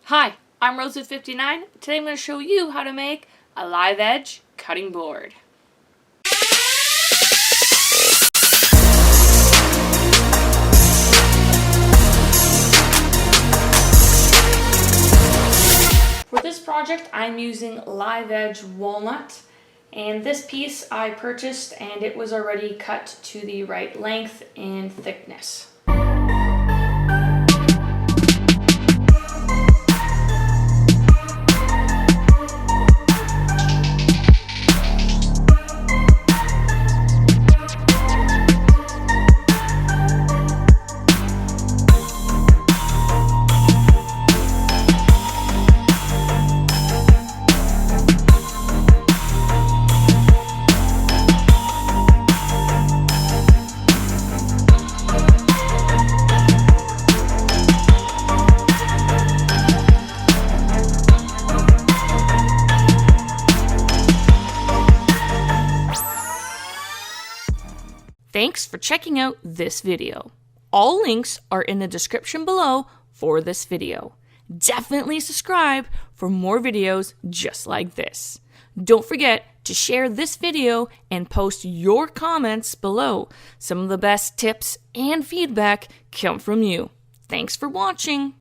Hi, I'm Rose59. Today I'm going to show you how to make a live edge cutting board. For this project I'm using live edge walnut, and this piece I purchased and it was already cut to the right length and thickness. Thanks for checking out this video. All links are in the description below for this video. Definitely subscribe for more videos just like this. Don't forget to share this video and post your comments below. Some of the best tips and feedback come from you. Thanks for watching.